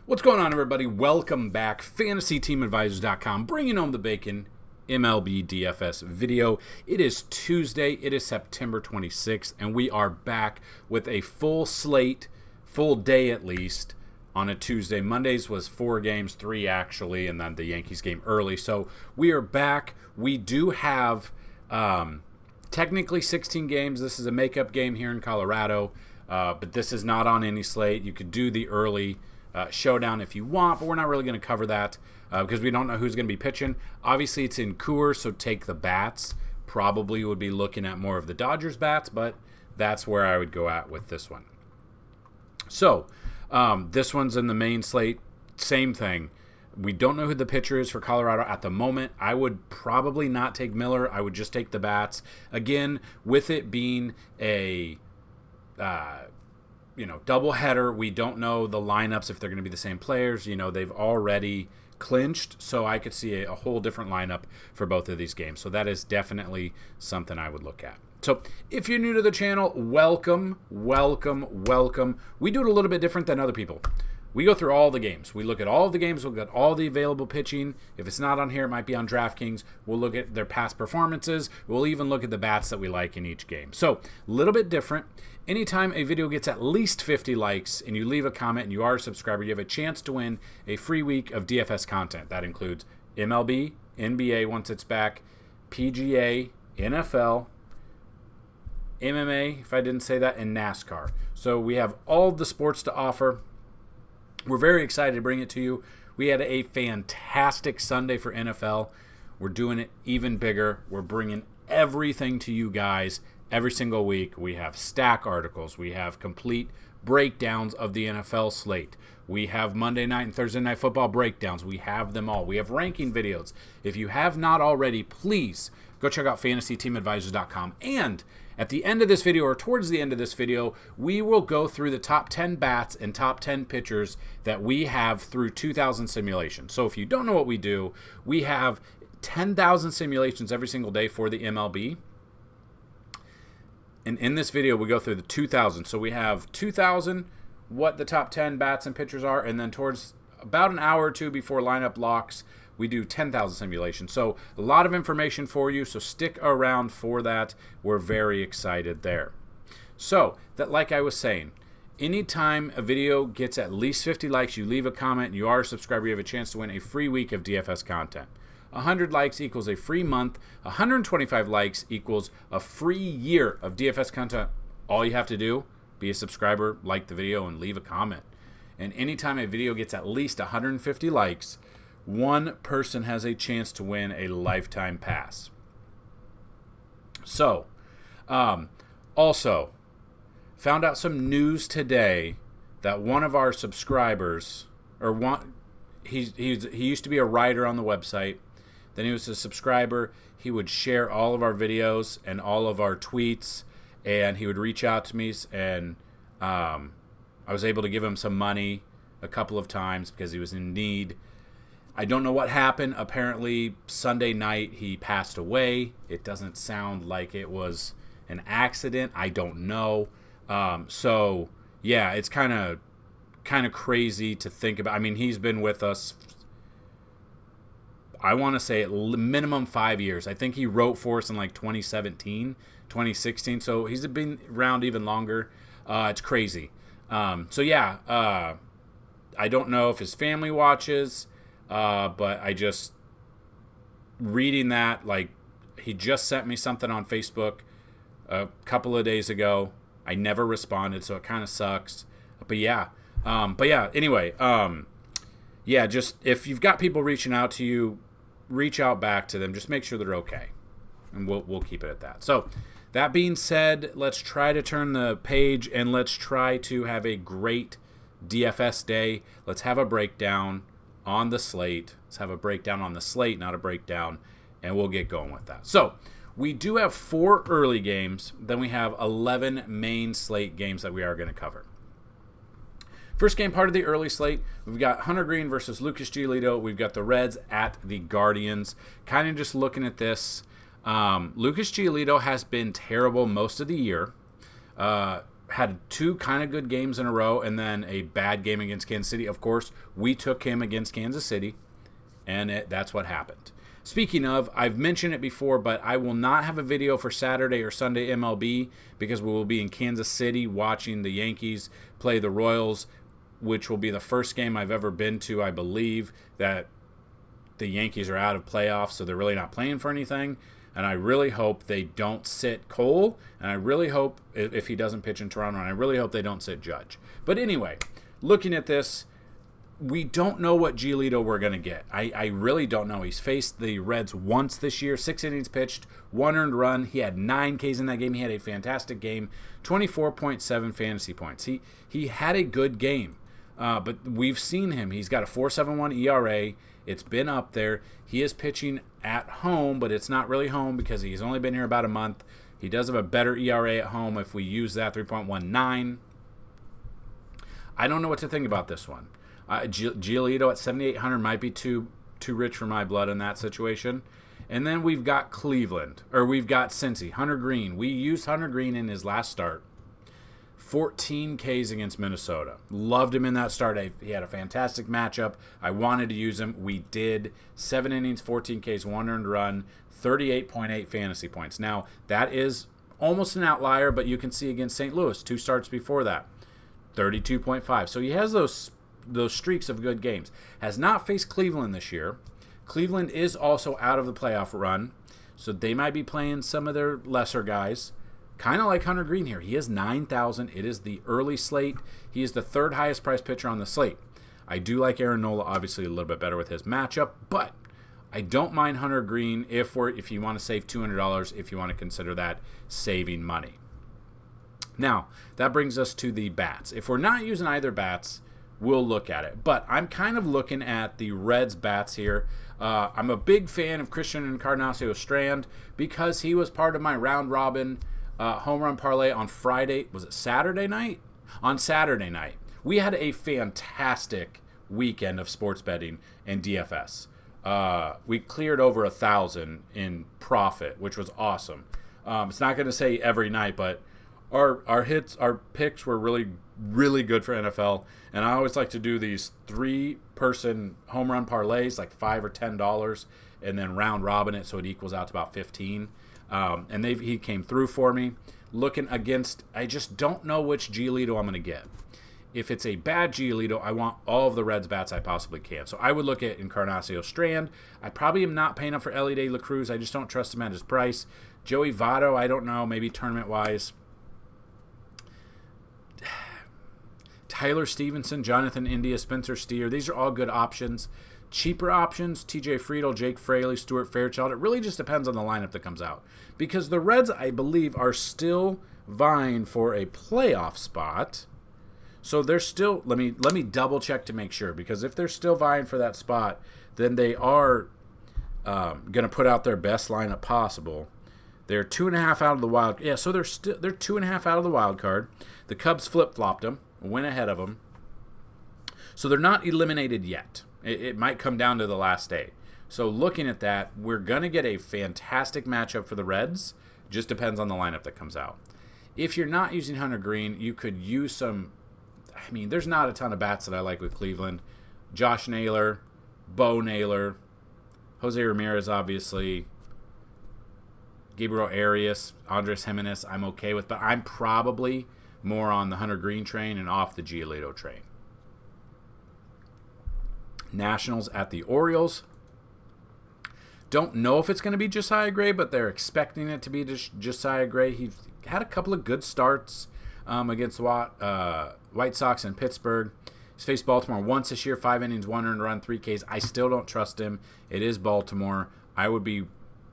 What's going on, everybody? Welcome back. FantasyTeamAdvisors.com, bringing home the bacon. MLB DFS video. It is Tuesday. It is September 26th, and we are back with a full slate, full day at least, on a Tuesday. Mondays was 4 games, 3 actually, and then the Yankees game early. So we are back. We do have technically 16 games. This is a makeup game here in Colorado, but this is not on any slate. You could do the early showdown if you want, but we're not really going to cover that because we don't know who's going to be pitching. Obviously, it's in Coors, so take the bats. Probably would be looking at more of the Dodgers bats, but that's where I would go at with this one. So this one's in the main slate. Same thing. We don't know who the pitcher is for Colorado at the moment. I would probably not take Miller. I would just take the bats. Again, with it being a doubleheader, we don't know the lineups if they're going to be the same players. They've already clinched, so I could see a whole different lineup for both of these games. So that is definitely something I would look at. So if you're new to the channel, welcome. We do it a little bit different than other people. We go through all the games. We look at all the games. We'll get all the available pitching. If it's not on here, it might be on DraftKings. We'll look at their past performances. We'll even look at the bats that we like in each game. So a little bit different. Anytime a video gets at least 50 likes and you leave a comment and you are a subscriber, you have a chance to win a free week of DFS content. That includes MLB, NBA once it's back, PGA, NFL, MMA, if I didn't say that, and NASCAR. So we have all the sports to offer. We're very excited to bring it to you. We had a fantastic Sunday for NFL. We're doing it even bigger. We're bringing everything to you guys every single week. We have stack articles. We have complete breakdowns of the NFL slate. We have Monday night and Thursday night football breakdowns. We have them all. We have ranking videos. If you have not already, please go check out FantasyTeamAdvisors.com. And at the end of this video, or towards the end of this video, we will go through the top 10 bats and top 10 pitchers that we have through 2,000 simulations. So if you don't know what we do, we have 10,000 simulations every single day for the MLB. And in this video, we go through the 2,000. So we have 2,000, what the top 10 bats and pitchers are, and then towards about an hour or two before lineup locks, we do 10,000 simulations. So a lot of information for you, so stick around for that. We're very excited there. So, that, like I was saying, anytime a video gets at least 50 likes, you leave a comment, and you are a subscriber, you have a chance to win a free week of DFS content. 100 likes equals a free month. 125 likes equals a free year of DFS content. All you have to do, be a subscriber, like the video, and leave a comment. And anytime a video gets at least 150 likes, one person has a chance to win a lifetime pass. So, also, found out some news today that one of our subscribers, he used to be a writer on the website. Then he was a subscriber. He would share all of our videos and all of our tweets, and he would reach out to me, and I was able to give him some money a couple of times because he was in need. I don't know what happened. Apparently, Sunday night, he passed away. It doesn't sound like it was an accident. I don't know. So, yeah, it's kind of crazy to think about. I mean, he's been with us, I want to say at minimum 5 years. I think he wrote for us in like 2017, 2016. So he's been around even longer. It's crazy. So, yeah, I don't know if his family watches. But I just, reading that, like, he just sent me something on Facebook a couple of days ago. I never responded, so it kind of sucks. But yeah, anyway, yeah, just, if you've got people reaching out to you, reach out back to them. Just make sure they're okay, and we'll keep it at that. So, that being said, let's try to turn the page, and let's try to have a great DFS day. Let's have a breakdown on the slate. Let's have a breakdown on the slate, not a breakdown, and we'll get going with that. So, we do have 4 early games. Then we have 11 main slate games that we are going to cover. First game, part of the early slate, we've got Hunter Green versus Lucas Giolito. We've got the Reds at the Guardians. Kind of just looking at this, Lucas Giolito has been terrible most of the year. had 2 kind of good games in a row and then a bad game against Kansas City. Of course, we took him against Kansas City, and that's what happened. Speaking of, I've mentioned it before, but I will not have a video for Saturday or Sunday MLB because we will be in Kansas City watching the Yankees play the Royals, which will be the first game I've ever been to, I believe, that the Yankees are out of playoffs, so they're really not playing for anything. And I really hope they don't sit Cole, and I really hope, if he doesn't pitch in Toronto, and I really hope they don't sit Judge. But anyway, looking at this, we don't know what Giolito we're going to get. I really don't know. He's faced the Reds once this year, 6 innings pitched, 1 earned run. He had 9 Ks in that game. He had a fantastic game, 24.7 fantasy points. He had a good game, but we've seen him. He's got a 4.71 ERA. It's been up there. He is pitching at home, but it's not really home because he's only been here about a month. He does have a better ERA at home if we use that, 3.19. I don't know what to think about this one. Giolito at 7,800 might be too rich for my blood in that situation. And then we've got we've got Cincy, Hunter Green. We used Hunter Green in his last start. 14 Ks against Minnesota. Loved him in that start. He had a fantastic matchup. I wanted to use him. We did. 7 innings, 14 Ks, 1 earned run, 38.8 fantasy points. Now, that is almost an outlier, but you can see against St. Louis, 2 starts before that, 32.5. So he has those streaks of good games. Has not faced Cleveland this year. Cleveland is also out of the playoff run, so they might be playing some of their lesser guys. Kind of like Hunter Green here. He is 9,000. It is the early slate. He is the 3rd highest priced pitcher on the slate. I do like Aaron Nola, obviously, a little bit better with his matchup, but I don't mind Hunter Green if you want to save $200, if you want to consider that saving money. Now, that brings us to the bats. If we're not using either bats, we'll look at it. But I'm kind of looking at the Reds bats here. I'm a big fan of Christian Encarnacion-Strand because he was part of my round robin home run parlay on Friday. Was it Saturday night? On Saturday night. We had a fantastic weekend of sports betting and DFS. We cleared over 1,000 in profit, which was awesome. It's not going to say every night, but our picks were really, really good for NFL. And I always like to do these 3-person home run parlays, like $5 or $10, and then round robin it so it equals out to about 15. And he came through for me. Looking against, I just don't know which Giolito I'm going to get. If it's a bad Giolito, I want all of the Reds bats I possibly can. So I would look at Encarnacion-Strand. I probably am not paying up for Ellie De La Cruz. I just don't trust him at his price. Joey Votto, I don't know, maybe tournament-wise. Tyler Stevenson, Jonathan India, Spencer Steer. These are all good options. Cheaper options, TJ Friedel, Jake Fraley, Stuart Fairchild. It really just depends on the lineup that comes out. Because the Reds, I believe, are still vying for a playoff spot. So they're still, let me double check to make sure. Because if they're still vying for that spot, then they are going to put out their best lineup possible. They're 2.5 out of the wild. Yeah, so they're 2.5 out of the wild card. The Cubs flip-flopped them, went ahead of them. So they're not eliminated yet. It might come down to the last day. So looking at that, we're going to get a fantastic matchup for the Reds. Just depends on the lineup that comes out. If you're not using Hunter Green, you could use some. I mean, there's not a ton of bats that I like with Cleveland. Josh Naylor, Bo Naylor, Jose Ramirez, obviously. Gabriel Arias, Andres Jimenez, I'm okay with. But I'm probably more on the Hunter Green train and off the Giolito train. Nationals at the Orioles. Don't know if it's going to be Josiah Gray, but they're expecting it to be Josiah Gray. He had a couple of good starts against the White Sox and Pittsburgh. He's faced Baltimore once this year, 5 innings, 1 earned run, 3 Ks. I still don't trust him. It is Baltimore. I would be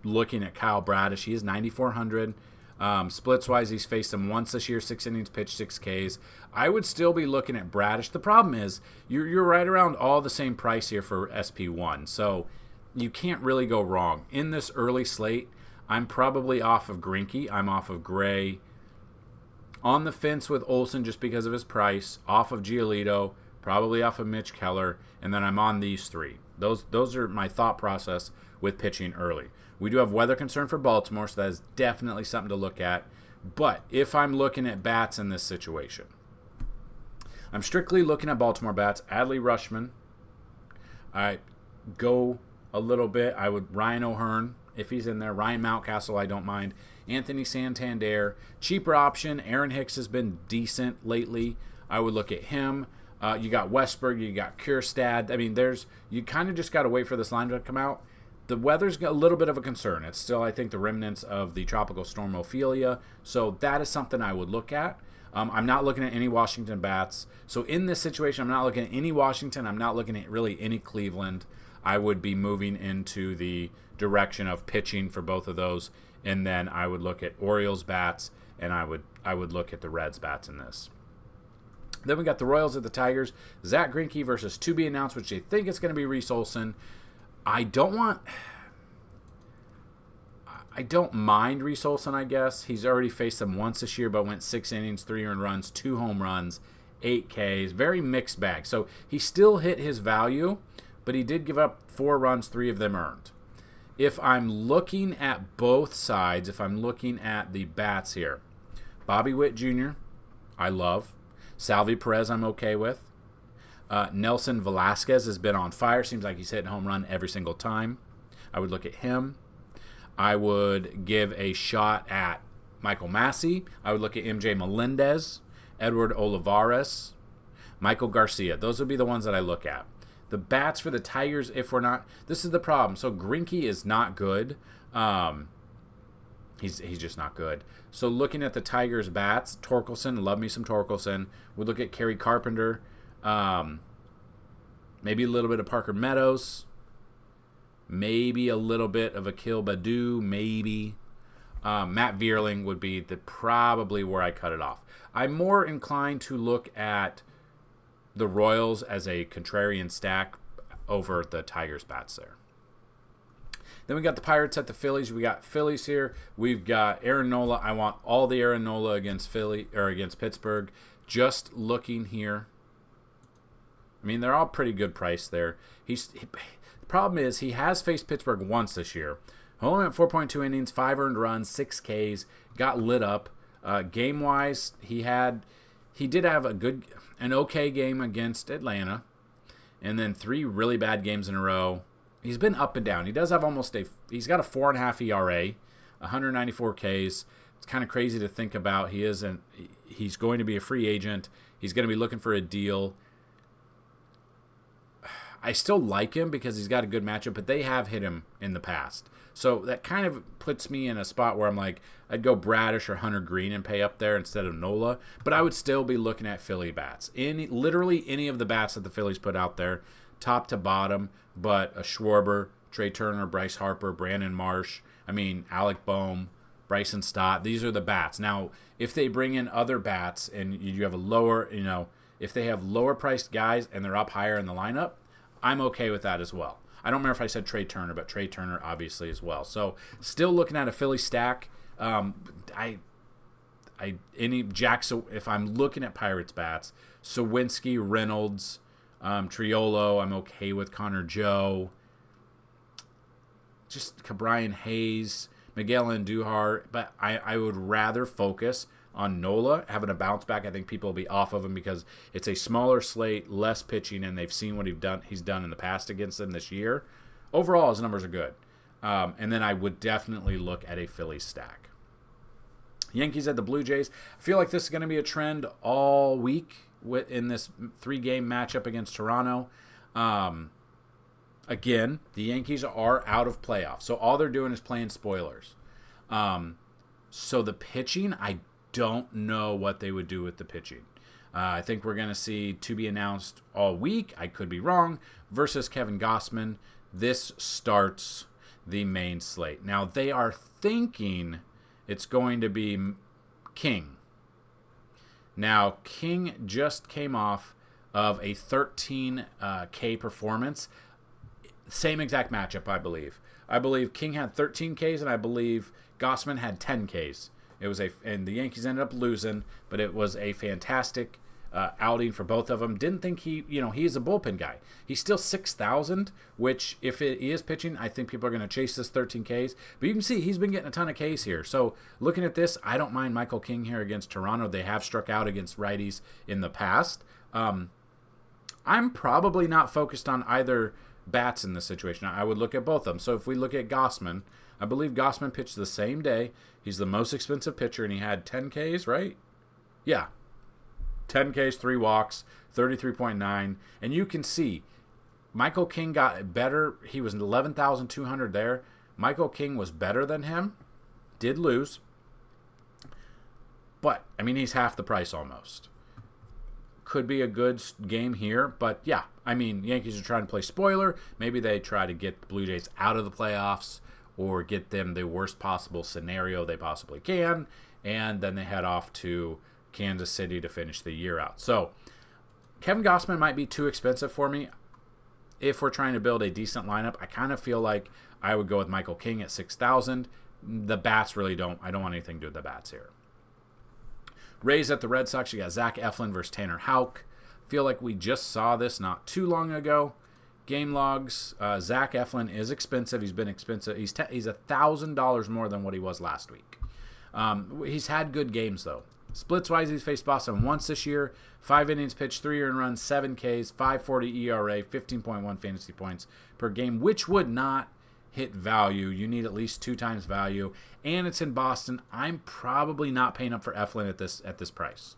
looking at Kyle Bradish. He is 9,400. Splits-wise, he's faced him once this year, 6 innings pitched, 6 Ks. I would still be looking at Bradish. The problem is you're right around all the same price here for SP1, so you can't really go wrong. In this early slate, I'm probably off of Greinke. I'm off of Gray. On the fence with Olsen just because of his price. Off of Giolito. Probably off of Mitch Keller. And then I'm on these 3. Those are my thought process with pitching early. We do have weather concern for Baltimore, so that is definitely something to look at. But if I'm looking at bats in this situation, I'm strictly looking at Baltimore bats. Adley Rutschman. I go a little bit. I would Ryan O'Hearn if he's in there. Ryan Mountcastle, I don't mind. Anthony Santander. Cheaper option. Aaron Hicks has been decent lately. I would look at him. You got Westberg. You got Kierstad. I mean, you kind of just got to wait for this line to come out. The weather's a little bit of a concern. It's still, I think, the remnants of the tropical storm Ophelia. So that is something I would look at. I'm not looking at any Washington bats. So in this situation, I'm not looking at any Washington. I'm not looking at really any Cleveland. I would be moving into the direction of pitching for both of those. And then I would look at Orioles bats, and I would look at the Reds bats in this. Then we got the Royals at the Tigers. Zach Greinke versus to be announced, which they think it's going to be Reese Olson. I don't mind Reese Olson, I guess. He's already faced them once this year, but went 6 innings, 3 earned runs, 2 home runs, 8 Ks. Very mixed bag. So he still hit his value, but he did give up 4 runs, 3 of them earned. If I'm looking at both sides, if I'm looking at the bats here, Bobby Witt Jr., I love. Salvi Perez, I'm okay with. Nelson Velasquez has been on fire. Seems like he's hitting home run every single time. I would look at him. I would give a shot at Michael Massey. I would look at MJ Melendez, Edward Olivares, Michael Garcia. Those would be the ones that I look at. The bats for the Tigers, if we're not... This is the problem. So Greinke is not good. He's just not good. So looking at the Tigers bats, Torkelson, love me some Torkelson. We'd look at Kerry Carpenter. Maybe a little bit of Parker Meadows. Maybe a little bit of Akil Baddoo. Maybe. Matt Vierling would be probably where I cut it off. I'm more inclined to look at the Royals as a contrarian stack over the Tigers bats there. Then we got the Pirates at the Phillies. We got Phillies here. We've got Aaron Nola. I want all the Aaron Nola against Pittsburgh. Just looking here. I mean, they're all pretty good price there. The problem is he has faced Pittsburgh once this year. Only went 4.2 innings, 5 earned runs, 6 Ks, got lit up. Game-wise, he did have an okay game against Atlanta, and then 3 really bad games in a row. He's been up and down. He does have he's got a 4.5 ERA, 194 Ks. It's kind of crazy to think about. He's going to be a free agent. He's going to be looking for a deal. I still like him because he's got a good matchup, but they have hit him in the past. So that kind of puts me in a spot where I'm like, I'd go Bradish or Hunter Green and pay up there instead of Nola, but I would still be looking at Philly bats. Literally any of the bats that the Phillies put out there, top to bottom, but a Schwarber, Trey Turner, Bryce Harper, Brandon Marsh, Alec Boehm, Bryson Stott. These are the bats. Now, if they bring in other bats and you have a lower, if they have lower priced guys and they're up higher in the lineup, I'm okay with that as well. I don't remember if I said Trey Turner, but Trey Turner obviously as well. So still looking at a Philly stack. If I'm looking at Pirates bats, Sawinski, Reynolds, Triolo, I'm okay with Connor Joe. Just Brian Hayes, Miguel Andujar, but I would rather focus on Nola having a bounce back. I think people will be off of him because it's a smaller slate, less pitching, and they've seen what he's done in the past against them this year. Overall, his numbers are good. And then I would definitely look at a Phillies stack. Yankees at the Blue Jays. I feel like this is going to be a trend all week in this 3-game matchup against Toronto. Again, the Yankees are out of playoffs, so all they're doing is playing spoilers. So the pitching, I don't know what they would do with the pitching. I think we're going to see to be announced all week. I could be wrong. Versus Kevin Gausman. This starts the main slate. Now, they are thinking it's going to be King. Now, King just came off of a 13K performance. Same exact matchup, I believe. I believe King had 13 Ks, and I believe Gausman had 10 Ks. And the Yankees ended up losing, but it was a fantastic outing for both of them. Didn't think he is a bullpen guy. He's still 6,000, which if it is pitching, I think people are going to chase this 13 Ks. But you can see he's been getting a ton of Ks here. So looking at this, I don't mind Michael King here against Toronto. They have struck out against righties in the past. I'm probably not focused on either bats in this situation. I would look at both of them. So if we look at Gausman, I believe Gausman pitched the same day. He's the most expensive pitcher, and he had 10 Ks, right? Yeah. 10 Ks, 3 walks, 33.9. And you can see Michael King got better. He was 11,200 there. Michael King was better than him. Did lose. But, I mean, he's half the price almost. Could be a good game here. But, yeah, I mean, Yankees are trying to play spoiler. Maybe they try to get the Blue Jays out of the playoffs or get them the worst possible scenario they possibly can. And then they head off to Kansas City to finish the year out. So Kevin Gausman might be too expensive for me. If we're trying to build a decent lineup, I kind of feel like I would go with Michael King at 6,000. The bats really I don't want anything to do with the bats here. Rays at the Red Sox, you got Zach Eflin versus Tanner Houck. Feel like we just saw this not too long ago. Game logs, Zach Eflin is expensive. He's been expensive. He's $1,000 more than what he was last week. He's had good games, though. Splits-wise, he's faced Boston once this year. 5 innings pitched, 3 earned runs, 7 Ks, 5.40 ERA, 15.1 fantasy points per game, which would not hit value. You need at least 2 times value, and it's in Boston. I'm probably not paying up for Eflin at this price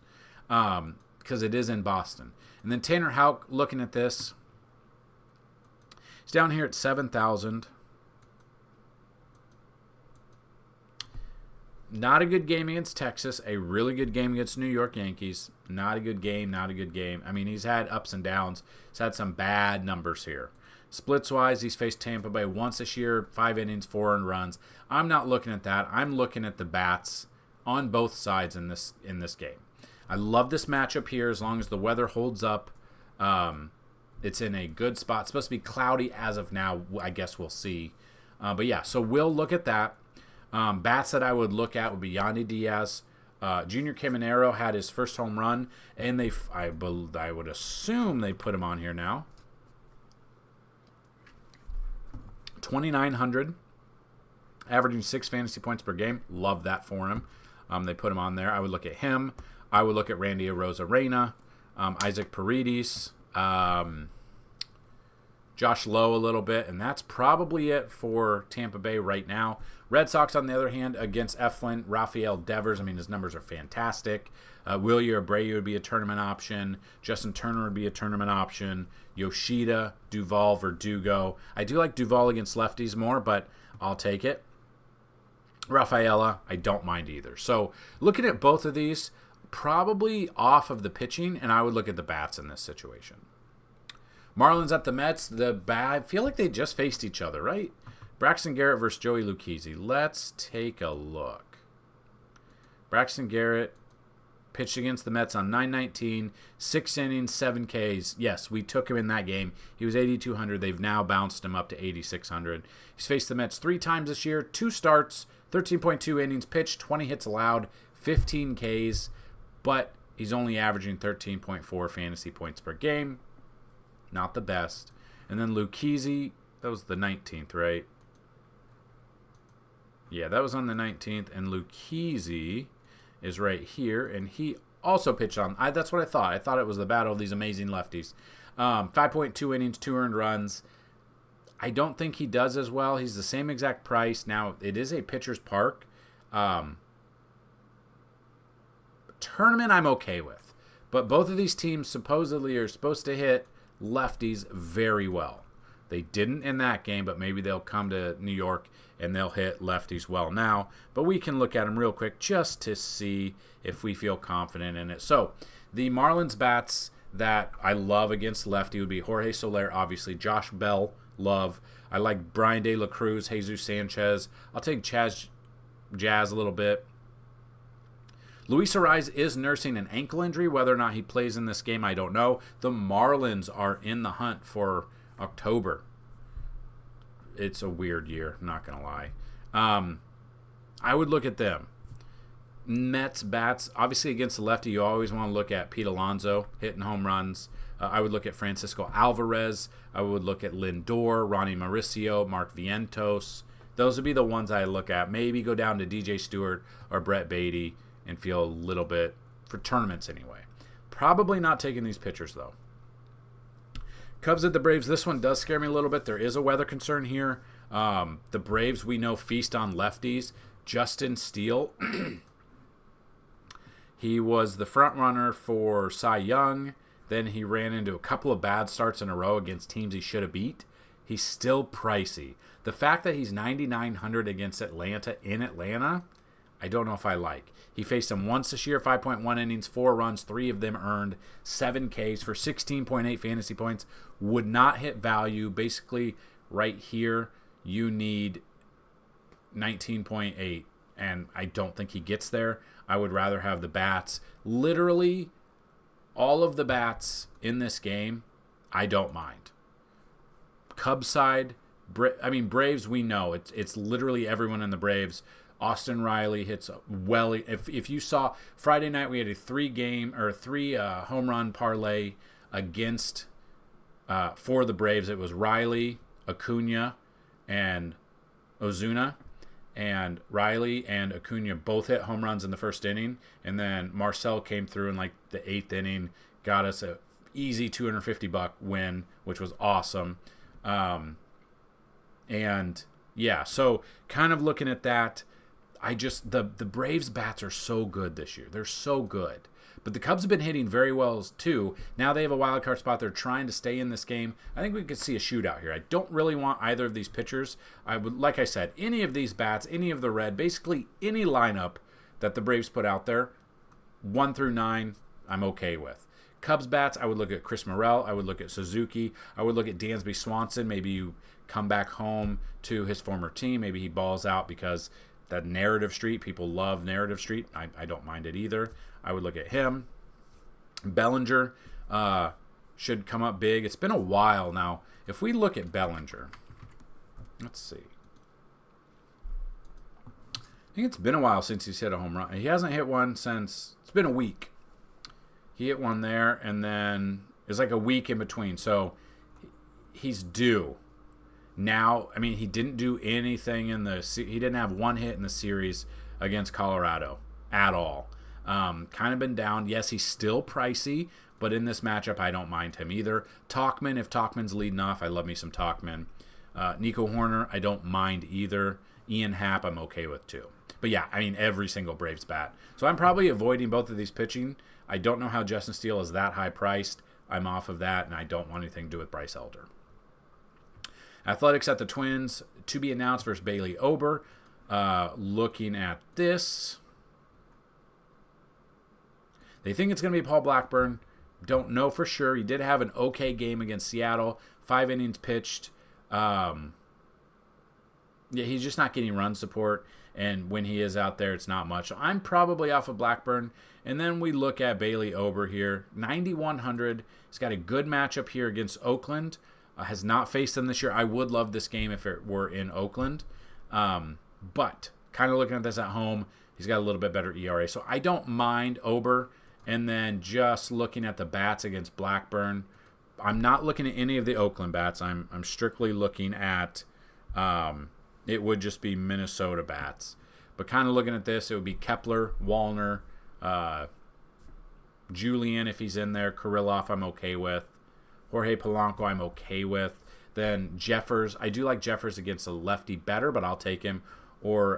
because it is in Boston. And then Tanner Houck, looking at this, he's down here at 7,000. Not a good game against Texas. A really good game against New York Yankees. Not a good game. I mean, he's had ups and downs. He's had some bad numbers here. Splits-wise, he's faced Tampa Bay once this year. 5 innings, 4 earned runs. I'm not looking at that. I'm looking at the bats on both sides in this game. I love this matchup here as long as the weather holds up. It's in a good spot. It's supposed to be cloudy as of now. I guess we'll see. But yeah, so we'll look at that. Bats that I would look at would be Yandy Diaz. Junior Caminero had his first home run, and I would assume they put him on here now. 2,900, averaging 6 fantasy points per game. Love that for him. They put him on there. I would look at him. I would look at Randy Arozarena, Isaac Paredes, Josh Lowe a little bit, and that's probably it for Tampa Bay right now. Red Sox, on the other hand, against Eflin, Rafael Devers. I mean, his numbers are fantastic. Wilyer Abreu would be a tournament option. Justin Turner would be a tournament option. Yoshida, Duvall, Verdugo. I do like Duvall against lefties more, but I'll take it. Rafaela, I don't mind either. So looking at both of these, probably off of the pitching, and I would look at the bats in this situation. Marlins at the Mets. I feel like they just faced each other, right? Braxton Garrett versus Joey Lucchesi. Let's take a look. Braxton Garrett pitched against the Mets on 9/19, 6 innings, 7 Ks. Yes, we took him in that game. He was 8,200. They've now bounced him up to 8,600. He's faced the Mets 3 times this year, 2 starts, 13.2 innings pitched, 20 hits allowed, 15 Ks, but he's only averaging 13.4 fantasy points per game. Not the best. And then Lucchesi, that was the 19th, right? Yeah, that was on the 19th, and Lucchesi is right here, and he also pitched on. That's what I thought. I thought it was the battle of these amazing lefties. 5.2 innings, 2 earned runs. I don't think he does as well. He's the same exact price. Now, it is a pitcher's park. Tournament I'm okay with. But both of these teams supposedly are supposed to hit lefties very well. They didn't in that game, but maybe they'll come to New York and they'll hit lefties well now. But we can look at them real quick just to see if we feel confident in it. So the Marlins bats that I love against lefty would be Jorge Soler, obviously. Josh Bell, love. I like Brian De La Cruz, Jesus Sanchez. I'll take Jazz a little bit. Luis Arraez is nursing an ankle injury. Whether or not he plays in this game, I don't know. The Marlins are in the hunt for October. It's a weird year, not going to lie. I would look at them. Mets bats, obviously against the lefty, you always want to look at Pete Alonso hitting home runs. I would look at Francisco Alvarez. I would look at Lindor, Ronnie Mauricio, Mark Vientos. Those would be the ones I look at. Maybe go down to DJ Stewart or Brett Beatty and feel a little bit, for tournaments anyway. Probably not taking these pitchers, though. Cubs at the Braves. This one does scare me a little bit. There is a weather concern here. The Braves, we know, feast on lefties. Justin Steele. He was the front runner for Cy Young. Then he ran into a couple of bad starts in a row against teams he should have beat. He's still pricey. The fact that he's 9,900 against Atlanta in Atlanta, I don't know if I like. He faced them once this year, 5.1 innings, 4 runs, 3 of them earned, 7 Ks for 16.8 fantasy points. Would not hit value. Basically, right here, you need 19.8, and I don't think he gets there. I would rather have the bats. Literally, all of the bats in this game, I don't mind. Cubs side, Braves, we know. It's literally everyone in the Braves. Austin Riley hits well. If you saw Friday night, we had a 3 home run parlay against for the Braves. It was Riley, Acuna, and Ozuna. And Riley and Acuna both hit home runs in the first inning. And then Marcel came through in like the 8th inning, got us a easy $250 win, which was awesome. And yeah, so kind of looking at that, the Braves bats are so good this year. They're so good. But the Cubs have been hitting very well too. Now they have a wild card spot. They're trying to stay in this game. I think we could see a shootout here. I don't really want either of these pitchers. I would, like I said, any of these bats, any of the red, basically any lineup that the Braves put out there, 1 through 9, I'm okay with. Cubs bats, I would look at Chris Morel. I would look at Suzuki. I would look at Dansby Swanson. Maybe you come back home to his former team. Maybe he balls out because that narrative street, people love narrative street. I don't mind it either. I would look at him. Bellinger should come up big. It's been a while now. If we look at Bellinger, let's see. I think it's been a while since he's hit a home run. He hasn't hit one since, it's been a week. He hit one there, and then it's like a week in between. So he's due. Now, he didn't do anything he didn't have one hit in the series against Colorado at all. Kind of been down. Yes, he's still pricey, but in this matchup, I don't mind him either. Tauchman, if Tauchman's leading off, I love me some Tauchman. Nico Horner, I don't mind either. Ian Happ, I'm okay with too. But yeah, every single Braves bat. So I'm probably avoiding both of these pitching. I don't know how Justin Steele is that high priced. I'm off of that, and I don't want anything to do with Bryce Elder. Athletics at the Twins, to be announced versus Bailey Ober. Looking at this, they think it's going to be Paul Blackburn. Don't know for sure. He did have an okay game against Seattle. 5 innings pitched. He's just not getting run support. And when he is out there, it's not much. So I'm probably off of Blackburn. And then we look at Bailey Ober here. 9,100. He's got a good matchup here against Oakland. Has not faced them this year. I would love this game if it were in Oakland. But kind of looking at this at home, he's got a little bit better ERA. So I don't mind Ober. And then just looking at the bats against Blackburn, I'm not looking at any of the Oakland bats. I'm strictly looking at, it would just be Minnesota bats. But kind of looking at this, it would be Kepler, Wallner, Julian if he's in there, Kirilloff I'm okay with. Jorge Polanco I'm okay with. Then Jeffers. I do like Jeffers against a lefty better, but I'll take him. Or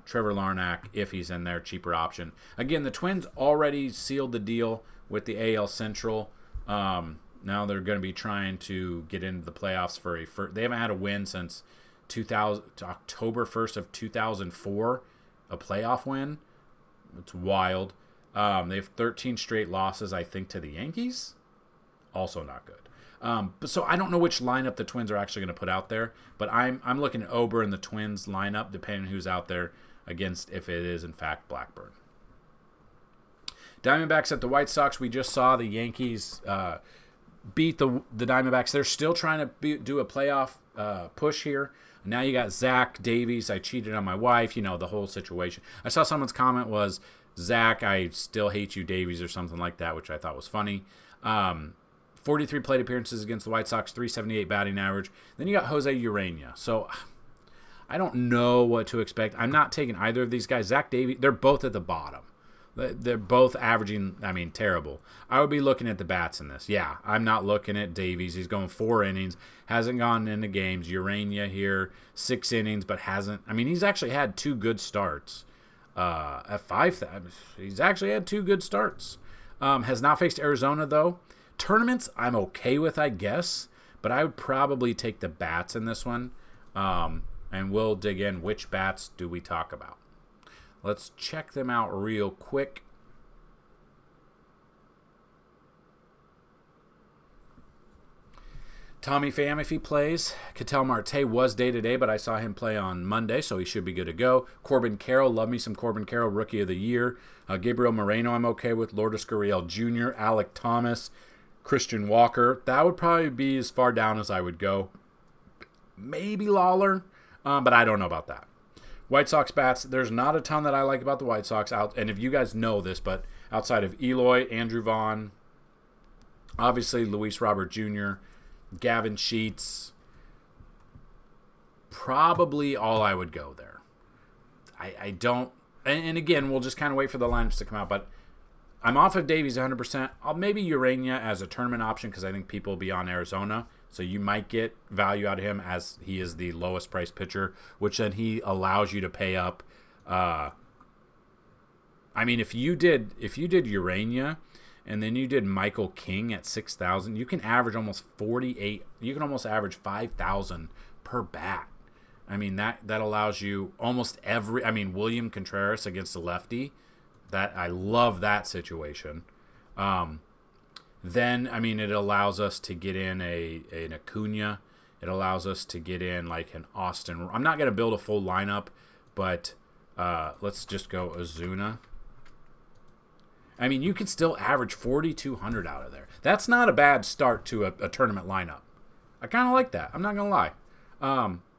Trevor Larnach if he's in there, cheaper option. Again, the Twins already sealed the deal with the AL Central. Now they're going to be trying to get into the playoffs for they haven't had a win since October 1st of 2004, a playoff win. It's wild. They have 13 straight losses, I think, to the Yankees. Also not good. But so I don't know which lineup the Twins are actually going to put out there, but I'm looking at Ober in the Twins lineup, depending on who's out there against, if it is in fact Blackburn. Diamondbacks at the White Sox. We just saw the Yankees beat the Diamondbacks. They're still trying to do a playoff push here. Now you got Zach Davies. I cheated on my wife. The whole situation. I saw someone's comment was Zach, I still hate you, Davies, or something like that, which I thought was funny. 43 plate appearances against the White Sox, 378 batting average. Then you got Jose Urena. So I don't know what to expect. I'm not taking either of these guys. Zach Davies, they're both at the bottom. They're both averaging, terrible. I would be looking at the bats in this. Yeah, I'm not looking at Davies. He's going 4 innings, hasn't gone into games. Urena here, 6 innings, but hasn't. He's actually had 2 good starts. At 5, he's actually had 2 good starts. Has not faced Arizona, though. Tournaments, I'm okay with, I guess, but I would probably take the bats in this one. And we'll dig in. Which bats do we talk about? Let's check them out real quick. Tommy Pham, if he plays. Ketel Marte was day-to-day, but I saw him play on Monday, so he should be good to go. Corbin Carroll, love me some Corbin Carroll, Rookie of the Year. Gabriel Moreno, I'm okay with. Lourdes Gurriel Jr., Alec Thomas, Christian Walker. That would probably be as far down as I would go. Maybe Lawler, but I don't know about that. White Sox bats, there's not a ton that I like about the White Sox. And if you guys know this, but outside of Eloy, Andrew Vaughn, obviously Luis Robert Jr., Gavin Sheets, probably all I would go there. I don't, and again, we'll just kind of wait for the lineups to come out, but I'm off of Davies 100%. I'll maybe Urena as a tournament option because I think people will be on Arizona. So you might get value out of him as he is the lowest priced pitcher, which then he allows you to pay up. If you did Urena and then you did Michael King at 6,000, you can average almost 48. You can almost average 5,000 per bat. That allows you almost every. William Contreras against a lefty. That I love that situation. Then, it allows us to get in an Acuna. It allows us to get in like an Austin. I'm not going to build a full lineup, but let's just go Ozuna. You can still average 4,200 out of there. That's not a bad start to a tournament lineup. I kind of like that. I'm not going to lie.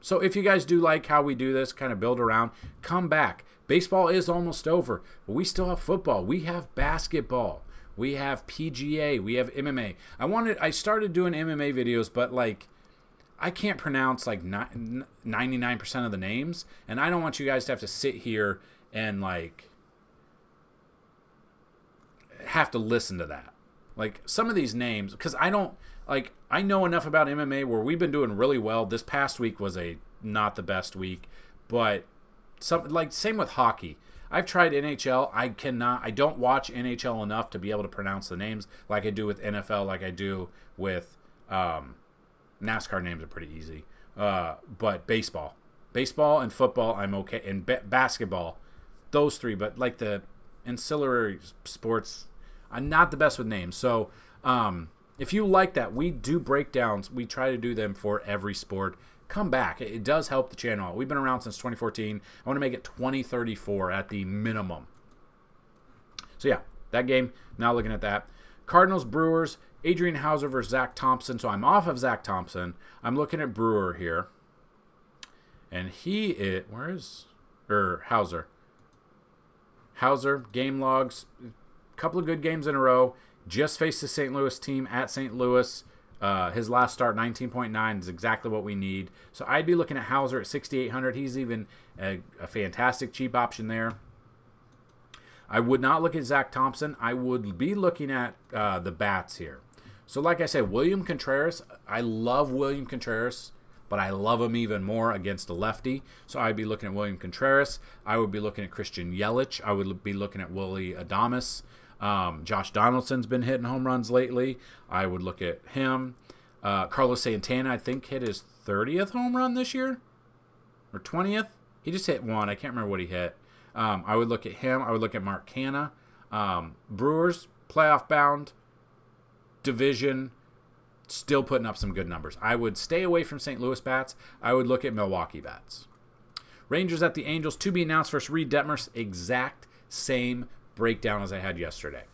So if you guys do like how we do this, kind of build around, come back. Baseball is almost over, but we still have football. We have basketball. We have PGA. We have MMA. I started doing MMA videos, but I can't pronounce 99% of the names, and I don't want you guys to have to sit here and have to listen to that. Some of these names, because I don't I know enough about MMA where we've been doing really well. This past week was not the best week, but same with hockey. I've tried NHL. I don't watch NHL enough to be able to pronounce the names like I do with NFL, like I do with NASCAR names are pretty easy. But baseball and football, I'm okay. And basketball, those 3. But the ancillary sports, I'm not the best with names. So if you like that, we do breakdowns. We try to do them for every sport. Come back. It does help the channel. We've been around since 2014. I want to make it 2034 at the minimum. So yeah, that game, now looking at that. Cardinals, Brewers, Adrian Hauser versus Zach Thompson. So I'm off of Zach Thompson. I'm looking at Brewer here. And Hauser. Hauser, game logs, a couple of good games in a row. Just faced the St. Louis team at St. Louis. His last start, 19.9, is exactly what we need. So I'd be looking at Hauser at 6,800. He's even a fantastic cheap option there. I would not look at Zach Thompson. I would be looking at the bats here. So like I said, William Contreras, I love William Contreras, but I love him even more against a lefty. So I'd be looking at William Contreras. I would be looking at Christian Yelich. I would be looking at Willie Adames. Josh Donaldson's been hitting home runs lately. I would look at him. Carlos Santana, I think, hit his 30th home run this year. Or 20th? He just hit one. I can't remember what he hit. I would look at him. I would look at Mark Canha. Brewers, playoff bound, division, still putting up some good numbers. I would stay away from St. Louis bats. I would look at Milwaukee bats. Rangers at the Angels, to be announced versus Reed Detmers. Exact same breakdown as I had yesterday.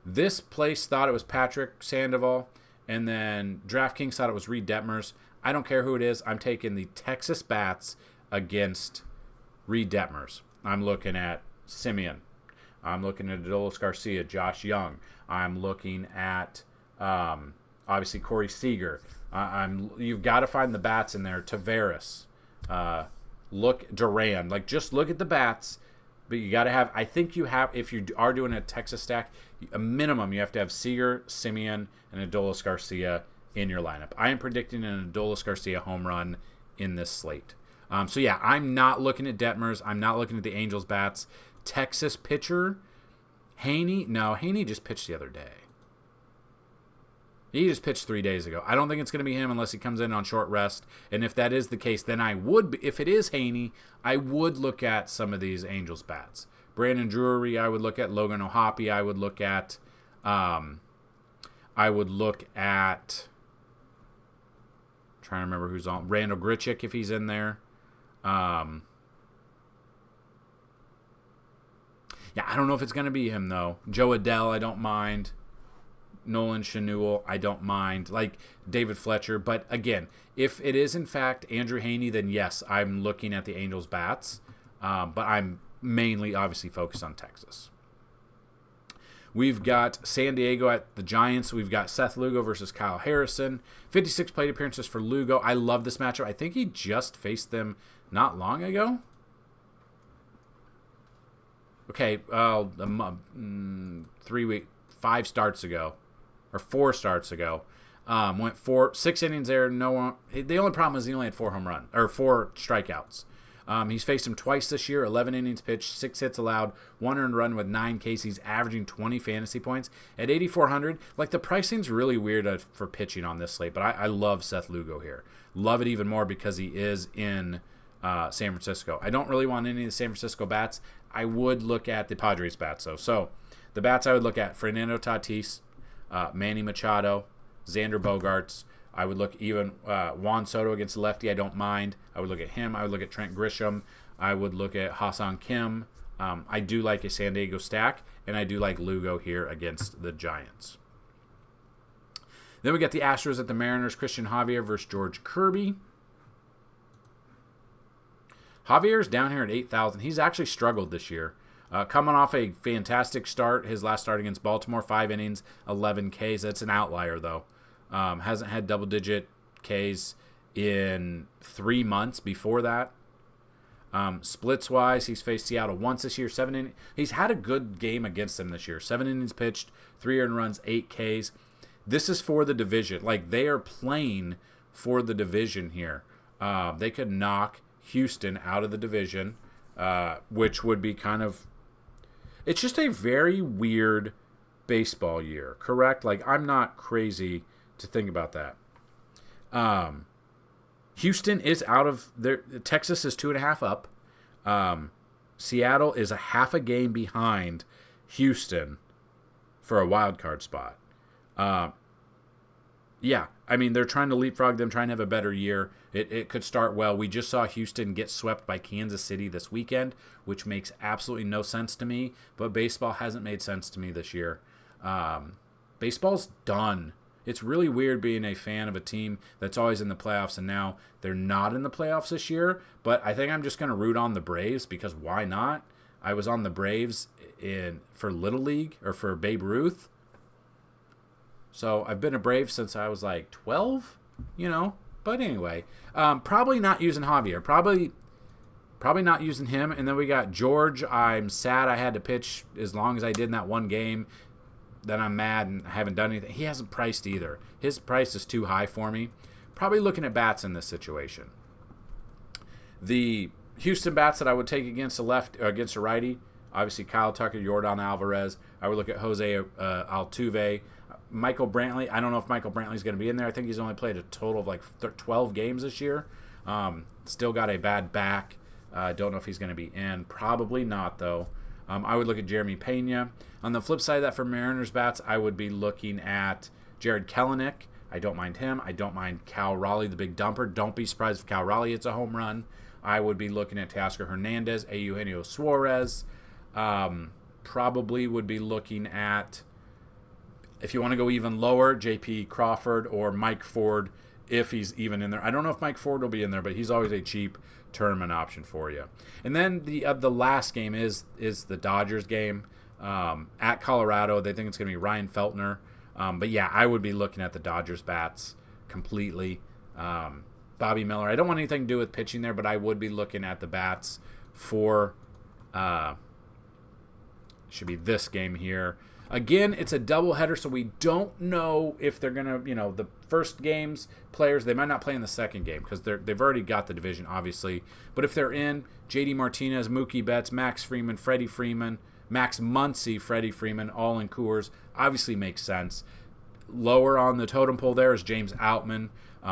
This place thought it was Patrick Sandoval, and then DraftKings thought it was Reed Detmers. I don't care who it is. I'm taking the Texas bats against Reed Detmers. I'm looking at Simeon. I'm looking at Adolis Garcia, Josh Young. I'm looking at obviously Corey Seager. You've got to find the bats in there. Tavares, look Duran. Like, just look at the bats. But you got to have. I think you have. If you are doing a Texas stack, a minimum you have to have Seager, Simeon, and Adolis Garcia in your lineup. I am predicting an Adolis Garcia home run in this slate. So yeah, I'm not looking at Detmers. I'm not looking at the Angels bats. Texas pitcher, Haney. No, Haney just pitched the other day. He just pitched 3 days ago. I don't think it's going to be him unless he comes in on short rest. And if that is the case, then I would, if it is Haney, I would look at some of these Angels bats. Brandon Drury, I would look at. Logan O'Hoppe, I would look at. Trying to remember who's on. Randall Grichuk, if he's in there. Yeah, I don't know if it's going to be him, though. Joe Adele, I don't mind. Nolan Schanuel, I don't mind. Like David Fletcher. But again, if it is in fact Andrew Haney, then yes, I'm looking at the Angels bats. But I'm mainly obviously focused on Texas. We've got San Diego at the Giants. We've got Seth Lugo versus Kyle Harrison. 56 plate appearances for Lugo. I love this matchup. I think he just faced them not long ago. Okay, 5 starts ago. Or 4 starts ago. Went 6 innings there. No one. The only problem is he only had 4 strikeouts. He's faced him twice this year. 11 innings pitched, 6 hits allowed, 1 earned run with 9 Ks. He's averaging 20 fantasy points at 8,400. Like, the pricing's really weird for pitching on this slate, but I love Seth Lugo here. Love it even more because he is in San Francisco. I don't really want any of the San Francisco bats. I would look at the Padres bats though. So the bats I would look at: Fernando Tatis, Manny Machado, Xander Bogaerts. I would look even Juan Soto against the lefty. I don't mind. I would look at him. I would look at Trent Grisham. I would look at Ha-Seong Kim. I do like a San Diego stack, and I do like Lugo here against the Giants. Then we got the Astros at the Mariners. Christian Javier versus George Kirby. Javier's down here at 8,000. He's actually struggled this year. Coming off a fantastic start, his last start against Baltimore, 5 innings, 11 Ks. That's an outlier, though. Hasn't had double-digit Ks in 3 months before that. Splits-wise, he's faced Seattle once this year. 7 innings. He's had a good game against them this year. 7 innings pitched, 3 earned runs, 8 Ks. This is for the division. Like, they are playing for the division here. They could knock Houston out of the division, which would be kind of... It's just a very weird baseball year, correct? Like, I'm not crazy to think about that. Houston is out of their... Texas is 2.5 up. Seattle is a half a game behind Houston for a wild card spot. Yeah, I mean, they're trying to leapfrog them, trying to have a better year. It could start well. We just saw Houston get swept by Kansas City this weekend, which makes absolutely no sense to me. But baseball hasn't made sense to me this year. Baseball's done. It's really weird being a fan of a team that's always in the playoffs, and now they're not in the playoffs this year. But I think I'm just going to root on the Braves, because why not? I was on the Braves for Little League, or for Babe Ruth. So I've been a Brave since I was like 12, But anyway, probably not using Javier. Probably not using him. And then we got George. I'm sad I had to pitch as long as I did in that one game. Then I'm mad and I haven't done anything. He hasn't priced either. His price is too high for me. Probably looking at bats in this situation. The Houston bats that I would take against a righty, obviously Kyle Tucker, Yordan Alvarez. I would look at Jose Altuve. Michael Brantley, I don't know if Michael Brantley's going to be in there. I think he's only played a total of like 12 games this year. Still got a bad back. Don't know if he's going to be in. Probably not, though. I would look at Jeremy Pena. On the flip side of that, for Mariners bats, I would be looking at Jared Kelenic. I don't mind him. I don't mind Cal Raleigh, the big dumper. Don't be surprised if Cal Raleigh hits a home run. I would be looking at Teoscar Hernandez, Eugenio Suarez. Probably would be looking at... If you want to go even lower, J.P. Crawford or Mike Ford, if he's even in there. I don't know if Mike Ford will be in there, but he's always a cheap tournament option for you. And then the last game is the Dodgers game. At Colorado, they think it's going to be Ryan Feltner. But yeah, I would be looking at the Dodgers bats completely. Bobby Miller, I don't want anything to do with pitching there, but I would be looking at the bats for should be this game here. Again, it's a doubleheader, so we don't know if they're going to, the first game's players, they might not play in the second game because they've already got the division, obviously. But if they're in, J.D. Martinez, Mookie Betts, Max Freeman, Freddie Freeman, Max Muncy, Freddie Freeman, all in Coors, obviously makes sense. Lower on the totem pole there is James Outman,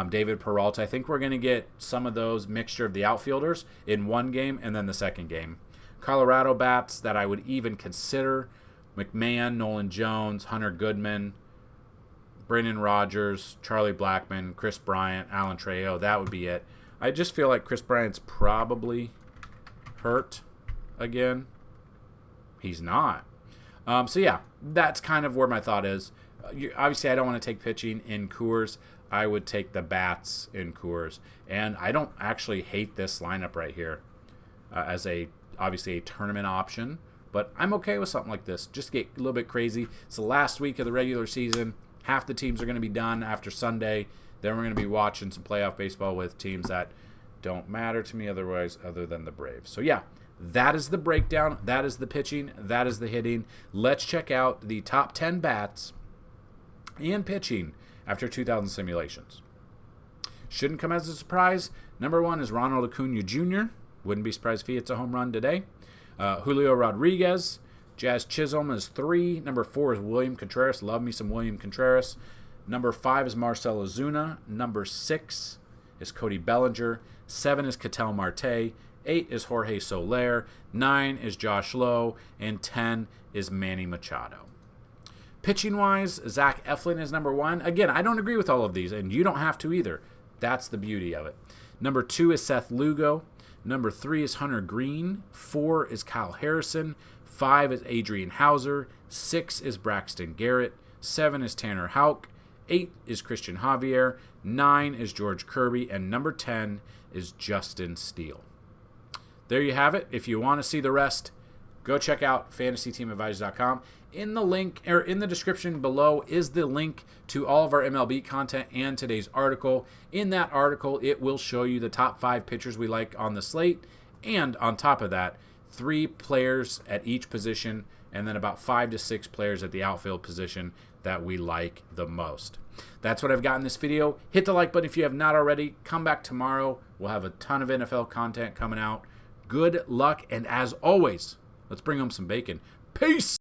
David Peralta. I think we're going to get some of those mixture of the outfielders in one game and then the second game. Colorado bats that I would even consider: McMahon, Nolan Jones, Hunter Goodman, Brendan Rodgers, Charlie Blackmon, Chris Bryant, Alan Trejo. That would be it. I just feel like Chris Bryant's probably hurt again. He's not. So yeah, that's kind of where my thought is. Obviously, I don't want to take pitching in Coors. I would take the bats in Coors. And I don't actually hate this lineup right here as obviously a tournament option. But I'm okay with something like this. Just get a little bit crazy. It's the last week of the regular season. Half the teams are going to be done after Sunday. Then we're going to be watching some playoff baseball with teams that don't matter to me otherwise other than the Braves. So yeah, that is the breakdown. That is the pitching. That is the hitting. Let's check out the top 10 bats and pitching after 2,000 simulations. Shouldn't come as a surprise. Number 1 is Ronald Acuna Jr. Wouldn't be surprised if he hits a home run today. Julio Rodriguez. Jazz Chisholm is 3. Number 4 is William Contreras. Love me some William Contreras. Number 5 is Marcell Ozuna. Number 6 is Cody Bellinger. 7 is Ketel Marte. 8 is Jorge Soler. 9 is Josh Lowe. And 10 is Manny Machado. Pitching-wise, Zach Eflin is number 1. Again, I don't agree with all of these, and you don't have to either. That's the beauty of it. Number 2 is Seth Lugo. Number 3 is Hunter Green. 4 is Kyle Harrison. 5 is Adrian Hauser. 6 is Braxton Garrett. 7 is Tanner Houck. 8 is Christian Javier. 9 is George Kirby. And number 10 is Justin Steele. There you have it. If you want to see the rest, go check out FantasyTeamAdvisors.com. In the link, or in the description below, is the link to all of our MLB content and today's article. In that article, it will show you the top 5 pitchers we like on the slate, and on top of that, 3 players at each position, and then about 5 to 6 players at the outfield position that we like the most. That's what I've got in this video. Hit the like button if you have not already. Come back tomorrow. We'll have a ton of NFL content coming out. Good luck, and as always, let's bring home some bacon. Peace!